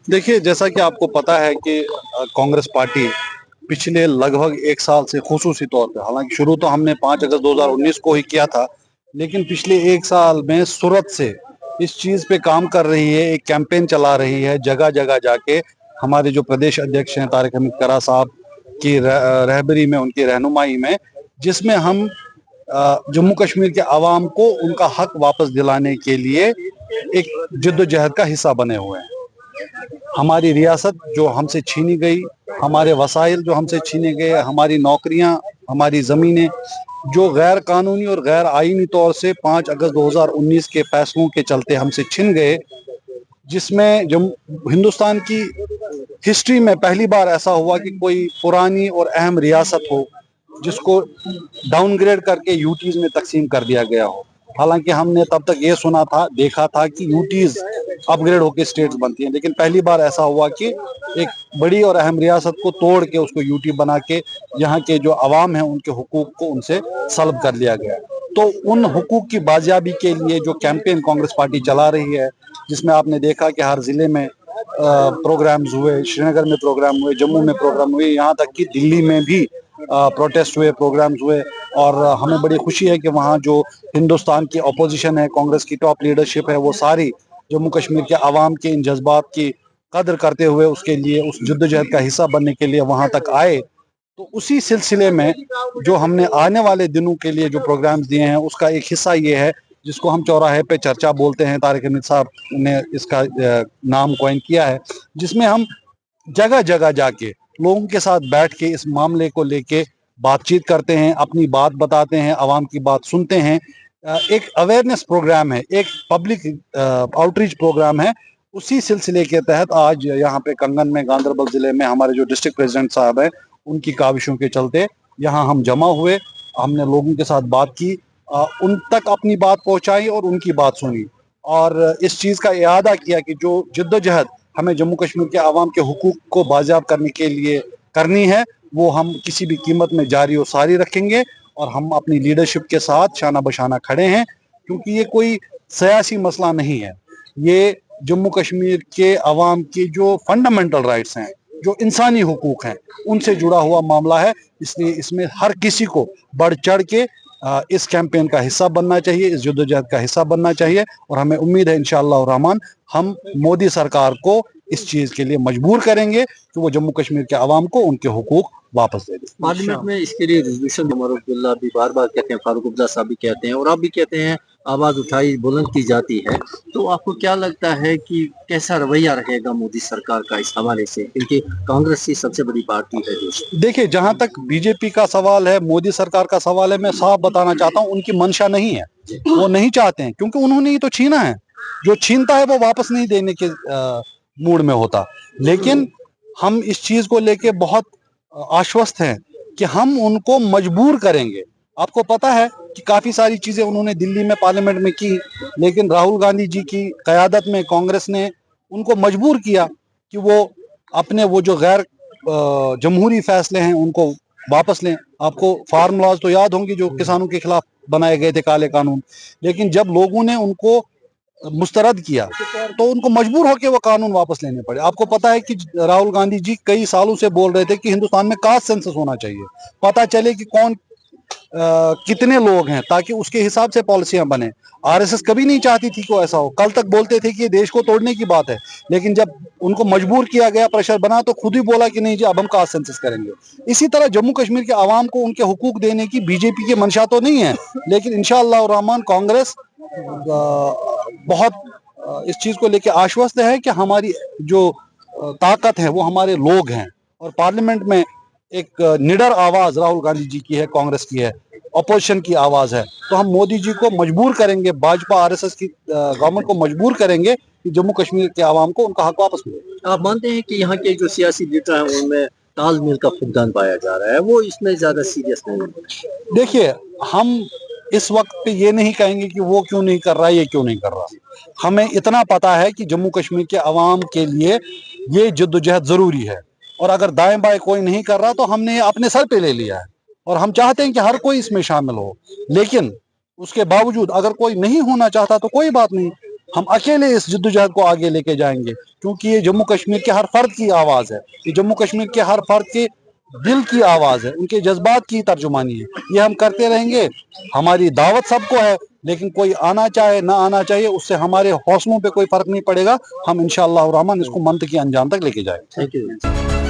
देखिए, जैसा कि आपको पता है कि कांग्रेस पार्टी पिछले लगभग 1 साल से खुसूसी तौर पे, हालांकि शुरू तो हमने 5 अगस्त 2019 को ही किया था, लेकिन पिछले 1 साल में सूरत से इस चीज़ पे काम कर रही है, एक कैंपेन चला रही है जगह जगह जाके। हमारे जो प्रदेश अध्यक्ष हैं तारिक हमीद करा साहब की रहबरी में, उनकी रहनुमाई में, जिसमें हम जम्मू कश्मीर के अवाम को उनका हक वापस दिलाने के लिए एक जिद्दोजहद का हिस्सा बने हुए हैं। हमारी रियासत जो हमसे छीनी गई, हमारे वसाइल जो हमसे छीने गए, हमारी नौकरियां, हमारी ज़मीनें जो गैर कानूनी और गैर आईनी तौर से 5 अगस्त 2019 के फैसलों के चलते हमसे छिन गए, जिसमें हिंदुस्तान की हिस्ट्री में पहली बार ऐसा हुआ कि कोई पुरानी और अहम रियासत हो जिसको डाउनग्रेड करके यूटीज में तकसीम कर दिया गया हो। हालांकि हमने तब तक ये सुना था, देखा था कि यूटीज अपग्रेड होकर स्टेट्स बनती हैं, लेकिन पहली बार ऐसा हुआ कि एक बड़ी और अहम रियासत को तोड़ के उसको यूटी बना के यहाँ के जो अवाम हैं उनके हुकूक को उनसे सल्ब कर लिया गया। तो उन हुकूक की बाजियाबी के लिए जो कैंपेन कांग्रेस पार्टी चला रही है, जिसमें आपने देखा कि हर जिले में प्रोग्राम्स हुए, श्रीनगर में प्रोग्राम हुए, जम्मू में प्रोग्राम हुए, यहाँ तक कि दिल्ली में भी प्रोटेस्ट हुए, प्रोग्राम्स हुए। और हमें बड़ी खुशी है कि वहाँ जो हिंदुस्तान की अपोजिशन है, कांग्रेस की टॉप लीडरशिप है, वो सारी जम्मू कश्मीर के अवाम के इन जज्बात की कदर करते हुए उसके लिए, उस जद्दोजहद का हिस्सा बनने के लिए वहाँ तक आए। तो उसी सिलसिले में जो हमने आने वाले दिनों के लिए जो प्रोग्राम्स दिए हैं, उसका एक हिस्सा ये है जिसको हम चौराहे पे चर्चा बोलते हैं। तारिक हमीद साहब ने इसका नाम कॉइन किया है, जिसमें हम जगह जगह जाके लोगों के साथ बैठ के इस मामले को लेके बातचीत करते हैं, अपनी बात बताते हैं, आवाम की बात सुनते हैं। एक अवेयरनेस प्रोग्राम है, एक पब्लिक आउटरीच प्रोग्राम है। उसी सिलसिले के तहत आज यहाँ पे कंगन में, गांधरबल जिले में हमारे जो डिस्ट्रिक्ट प्रेसिडेंट साहब हैं, उनकी काविशों के चलते यहाँ हम जमा हुए, हमने लोगों के साथ बात की, उन तक अपनी बात पहुंचाई और उनकी बात सुनी, और इस चीज़ का इरादा किया कि जो जिद्दोजहद हमें जम्मू कश्मीर के आवाम के हुकूक को बाजियाब करने के लिए करनी है, वो हम किसी भी कीमत में जारी और सारी रखेंगे। और हम अपनी लीडरशिप के साथ शाना बशाना खड़े हैं, क्योंकि ये कोई सियासी मसला नहीं है, ये जम्मू कश्मीर के अवाम की जो फंडामेंटल राइट्स हैं, जो इंसानी हुकूक हैं, उनसे जुड़ा हुआ मामला है। इसलिए इसमें हर किसी को बढ़ चढ़ के इस कैंपेन का हिस्सा बनना चाहिए, इस जद्दोजहद का हिस्सा बनना चाहिए। और हमें उम्मीद है इंशाअल्लाह रहमान हम मोदी सरकार को इस चीज़ के लिए मजबूर करेंगे कि वो जम्मू कश्मीर के अवाम को उनके हुकूक वापस दे दे। पार्लियामेंट में इसके लिए रेजोल्यूशन उमर अब्दुल्ला भी बार बार कहते हैं, फारूक अब्दुल्ला साहब भी कहते हैं, और आप भी कहते हैं, आवाज उठाई बुलंद की जाती है। तो आपको क्या लगता है कि कैसा रवैया रहेगा मोदी सरकार का इस हवाले से, क्योंकि कांग्रेस की सबसे बड़ी पार्टी है देश। देखिए, जहां तक बीजेपी का सवाल है, मोदी सरकार का सवाल है, मैं साफ बताना चाहता हूं, उनकी मंशा नहीं है, वो नहीं चाहते हैं, क्योंकि उन्होंने ही तो छीना है। जो छीनता है वो वापस नहीं देने के मूड में होता। लेकिन हम इस चीज को लेके बहुत आश्वस्त हैं कि हम उनको मजबूर करेंगे। आपको पता है कि काफी सारी चीजें उन्होंने दिल्ली में पार्लियामेंट में की, लेकिन राहुल गांधी जी की कयादत में कांग्रेस ने उनको मजबूर किया कि वो अपने वो जो गैर जमहूरी फैसले हैं उनको वापस लें। आपको फार्म लॉज तो याद होंगे जो किसानों के खिलाफ बनाए गए थे, काले कानून। लेकिन जब लोगों ने उनको मुस्तरद किया तो उनको मजबूर होकर वो कानून वापस लेने पड़े। आपको पता है कि राहुल गांधी जी कई सालों से बोल रहे थे कि हिंदुस्तान में कास्ट सेंसस होना चाहिए, पता चले कि कौन कितने लोग हैं, ताकि उसके हिसाब से पॉलिसियां बने। आरएसएस कभी नहीं चाहती थी कि ऐसा हो, कल तक बोलते थे कि ये देश को तोड़ने की बात है, लेकिन जब उनको मजबूर किया गया, प्रेशर बना, तो खुद ही बोला कि नहीं जी अब हम कास्ट सेंसस करेंगे। इसी तरह जम्मू कश्मीर के आवाम को उनके हुकूक देने की बीजेपी की मंशा तो नहीं है, लेकिन इंशाअल्लाह रहमान कांग्रेस बहुत इस चीज को लेकर आश्वस्त है कि हमारी जो ताकत है वो हमारे लोग हैं। और पार्लियामेंट में एक निडर आवाज राहुल गांधी जी की है, कांग्रेस की है, अपोजिशन की आवाज है। तो हम मोदी जी को मजबूर करेंगे, भाजपा आरएसएस की गवर्नमेंट को मजबूर करेंगे कि जम्मू कश्मीर के आवाम को उनका हक वापस मिले। आप मानते हैं कि यहाँ के जो सियासी लीडर हैं उनमें तालमेल का फुकदान पाया जा रहा है, वो इसमें ज्यादा सीरियस नहीं है? देखिए, हम इस वक्त पे ये नहीं कहेंगे कि वो क्यों नहीं कर रहा, ये क्यों नहीं कर रहा। हमें इतना पता है कि जम्मू कश्मीर के अवाम के लिए ये जद्दोजहद जरूरी है, और अगर दाएं बाएं कोई नहीं कर रहा तो हमने अपने सर पे ले लिया है, और हम चाहते हैं कि हर कोई इसमें शामिल हो। लेकिन उसके बावजूद अगर कोई नहीं होना चाहता तो कोई बात नहीं, हम अकेले इस जद्दोजहद को आगे लेके जाएंगे, क्योंकि ये जम्मू कश्मीर के हर फर्द की आवाज़ है, ये जम्मू कश्मीर के हर फर्द के दिल की आवाज़ है, उनके जज्बात की तर्जुमानी है। ये हम करते रहेंगे। हमारी दावत सबको है, लेकिन कोई आना चाहे ना आना चाहिए, उससे हमारे हौसलों पे कोई फर्क नहीं पड़ेगा। हम इंशाअल्लाह रहमान इसको मंतकी अंजाम तक लेके जाएंगे। Thank you.